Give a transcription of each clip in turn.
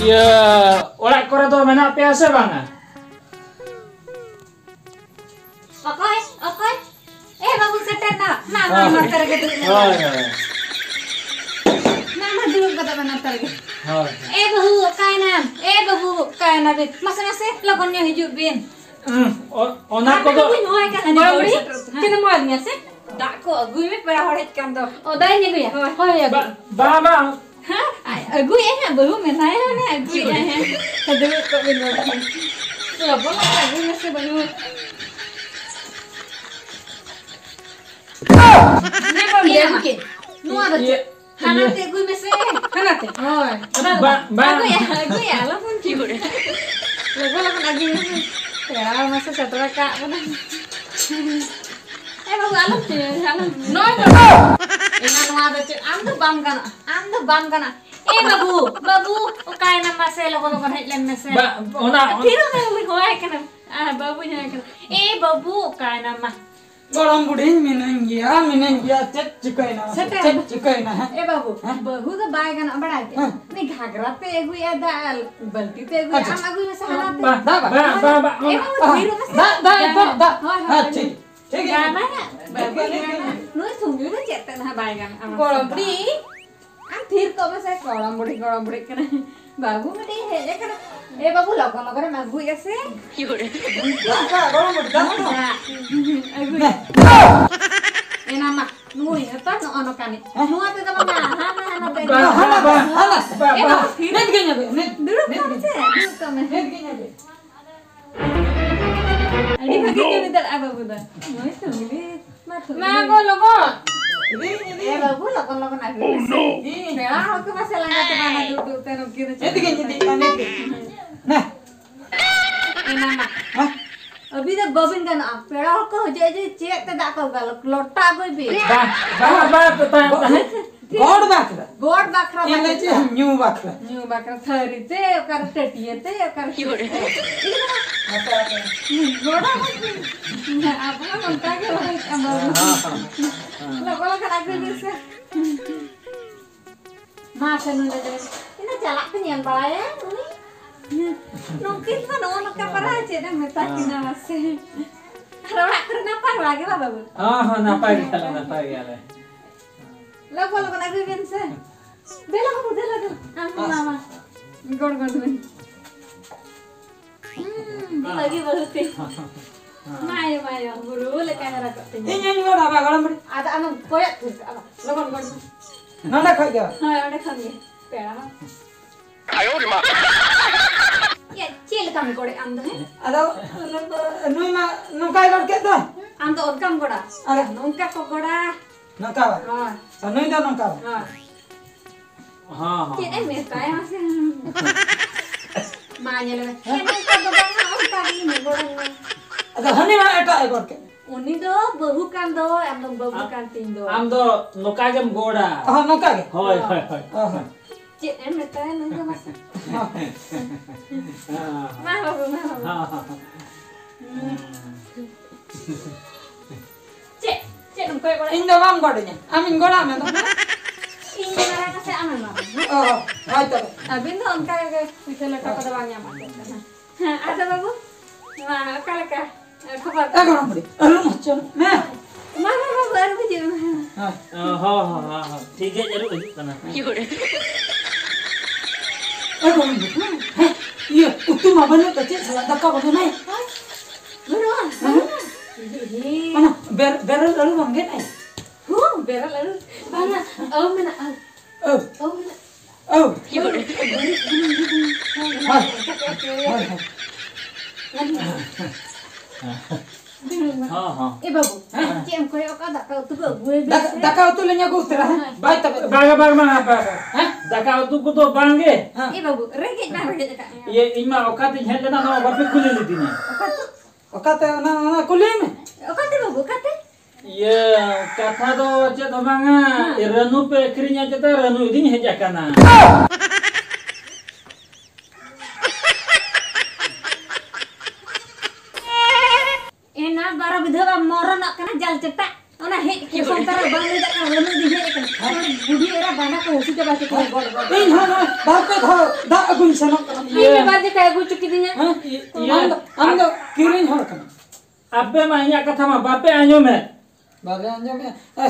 Ya, orang korang tu mana biasa bang? Oke. Babu setan nak. Mama terge tu. Oh ya. Mama dulu kata mana terge. Oh. Babu kainam. Babu kainam. Masa lakonnya hijau bin. Onak ko tu. Kena mau ni sih? Tak ko, gue ni pernah horet kan tu. Oh, dah ni gue ya. Oh ya. Bang. Gue ya baru menai lah gue ya. Tadi kok benar. Lapor lah gue masih baru. Ni kau dia mungkin. Nuah dah. Hanate gue masih. Hanate. Oh. Bang. Gue ya. Lapor kiur. Lapor lagi masih. Ya masa satu kak mana. Babu alam alam. No. Ina nuah dah cik. Anda bam kana. Babu. Kaya nama saya lokon headline masih. Onak. Kira nak hoai kana. Babu nya kana. Babu kaya nama. Gorong budin minenggia chicken है बाबू बहु तो bye गना बड़ा है नहीं घाघरा पे एगु या दाल बल्टी पे एगु हम एगु में सहारा दा ठीक है ना नो सुंगु ना चेतन है बाय गना गोरम बुड़ी हम फिर को में से गोरम बुड़ी करे बाबू में है ये करे बाबू लगन मैं बुई ऐसे गोरम बुड़ी दा nama nui eta no ono kani nuat eta mama hana net genya be net dulu kame ali bagi ke bidal apa buda noi tungli ma go logo babu lokon aku oh no bela aku masalah ke mana duduk terus kira net genya net nah nama अभी तो बबिन का ना पेड़ा को हो जाए जे check ते दाको गल लोटा कोई भी गोड बाखरा बाखरा ये न्यू बाखरा थरी ते ओकर टटिए ते ओकर गोड़ा आपना मनता के लगोला करा के से मां से नु ले इना चला पे नियन बड़ा है Mungkin kan orang kamar aja dah minta kena masih. Orang kenapa lagi lah babu? Napa gila. Lagu nak bikin se. Bela kamu bela tu. Aku mama. Gor tu. Lagi baru tu. Maya guru lekas nak tu. Ini gora apa gora beri? Ada anu koyak tu. Lagu. Nada kau je. Ada kami. Pera. Ayo di mana? Ya, cil kami kore ando है ada nui ma nukai kor ke tu ando od kam koda ada nungka ko koda nuka ha nui dah nuka हाँ cil mesta ya masih maanya le nungka ko bang onka ini koda ada hani ma eta kor ke uni do bahu kan do am do bahu kan tin do am do nuka jam goda nuka ke hoy cil mesta ya nungka masih mah babu cek nungka koda Indo bang godanya amin goda me to ini nara kasih aman mah right to abin do onka ke misalnya pada bangnya mah ada babu wah kalaka khabar gora beri alu macam nah mama baru kerja हाँ ठीक है जरूर करना gora beri iya utu ma banu ta cek salah dakka bodo nai beruan mana ber lalu bang get ai beral lalu mana mana हाँ babu cek em koyo ka dakka tu gue dakka utu lenya gue tera baik tapi Bagh apa daka tu ko to bange babu regit ka ये इमा औकात है लेना ना वापस खुले लेती नहीं okate na kulim okate babu okate ये कथा तो चे तो मांगा रनु पे क्रिया चे तो रनु दिन है जाकना एना बारा विधवा मरण कना जल चटा ओना हे के संतर बांगे जाका रनु दिन हे कना बुढ़ी एरा बाना को उसी के बात को गोड़ इन हो बाप के दा अगुन सनक कना ये बात जे काय गुचु किदिnya हम दो किरिन हर कना ape mah inya kata mah bape anjom me बाले अंजम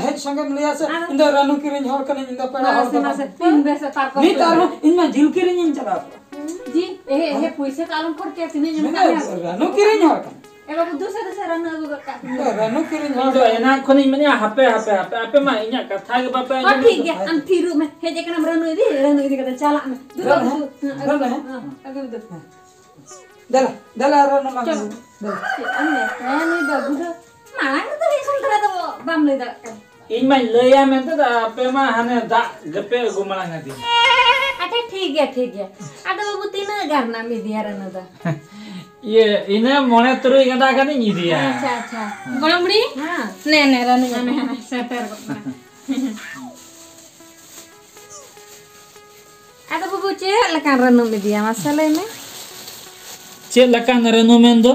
हेड संगे मिलिया से इंदो रानू किरिन हर कना इंदो पेड़ा हर कना मासे तीन बेसे तार को नी तार इनमें झिल किरिन इन चला जी ए पैसे कालम कर के तिने जन रानू किरिन हर कना ए बाबू दूसरे रन अगु का रानू किरिन हर indo enak khoni mani hape ape mah inya kata ge bape हां ठीक है हम फिरू में हे जे कना रन इदी कता चला में दूर अगु दो दला रानू मा अन्ने यानी बाबू दो मांग तो हे सुंदर तो बम ले दा इन mah leya mente da ape mah hane da gepe gumala ngati अच्छा ठीक है ada babu tina garna mi dia rana da ye ina mone turui ganda kan ini dia अच्छा गोलमड़ी हां ने रन ने सेटर को ada babu ce lekan ranu mi dia masalah ini cek lekan ranu mendo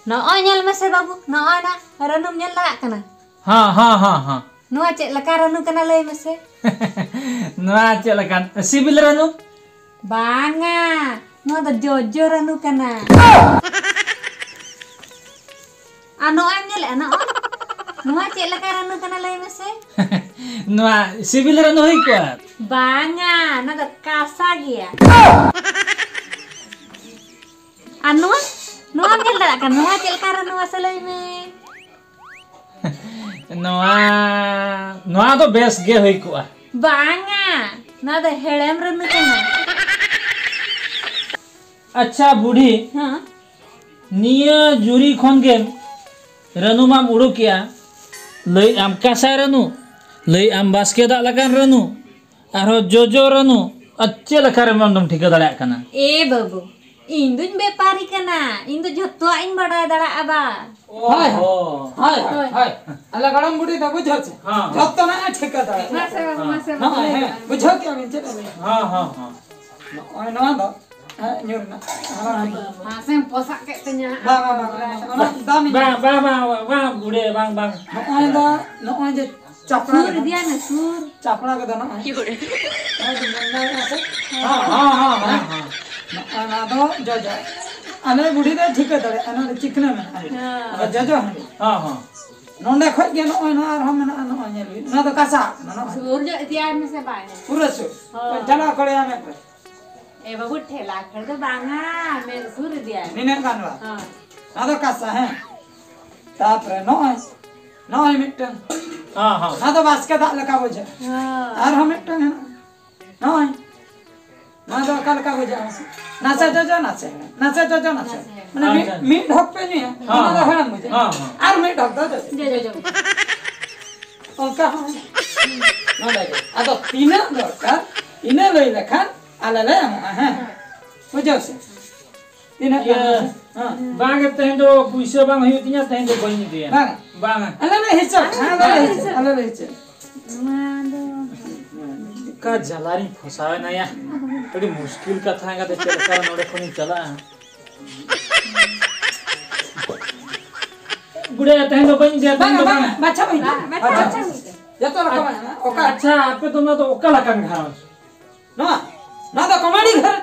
no nyal mase babu no ana ranu nyal la kana ha no cek lekan ranu kana lay mase nah cek lekan sibil ranu banga no da jojo ranu kana ano anyel ano no cek lekan ranu kana lay mase nah sibil ranu hoi kuat banga na da kasa gia anu no anyel da kan no cek lekan ranu asalay me noa to bes ge hoi kuat banga na da helem ranu kana अच्छा बूढ़ी हाँ निया जुरी खोन के रनु माम उड़ो किया लई आम कासा रनु लई आम बास्के दा लगान रनु आरो जोजो रनु अच्छे लखा रे मम ठिका दड़ा कना ए बाबू इंदुन व्यापारी कना इंदु जतो इन बड़ा दड़ा आबा हाय अल्लाह गरम बुड़ी दा बुझो छे हां जत्तो ना ठेका दा मासे हां बुझो के अमिन चले हां ओय ना दो nyurna मासे पोसा के तnya bang dami bang bude bang noy da noy je chapra sur dia na sur chapra ke da na ना दो जो जो अने बुढ़ी दे ठीक है दरे अने चिकने में अब जो जो हां नोंडे खो के न ओय ना आर हम ना न ओय ना तो कासा ना sur जो dia में से बाय पूरा सु चला करे हमें ए बाबू ठेला खड़ तो बांगा में sur dia निने कानवा हां ना तो कासा है तापरे नोय मिटन हां ना तो बास्के दा लका बुझे हां आर हम मिटन है नोय ना तो कल का बुझे नाचे जो नाचे माने मीट ढक पे नहीं है ना तो हरम बुझे आर मीट ढक दो जो ओका ना लगे आ तो तीना दरकार इने लई लेखान आले ले हां बुझो से तीना हां bang te ndo puise bang hiu tinya te ndo bani dia bang आले ले हिस्सा आले ले हिस्सा का जलारी फसावे ना या बड़ी मुश्किल कथा है का चल कर नोड़े कोनी चला बुढ़े तहन तो बन दिया तहन तो बाचा भाई बाचा ये तो रखा है ओका अच्छा आपे तुम तो ओका लका में घर ना तो कमाड़ी घर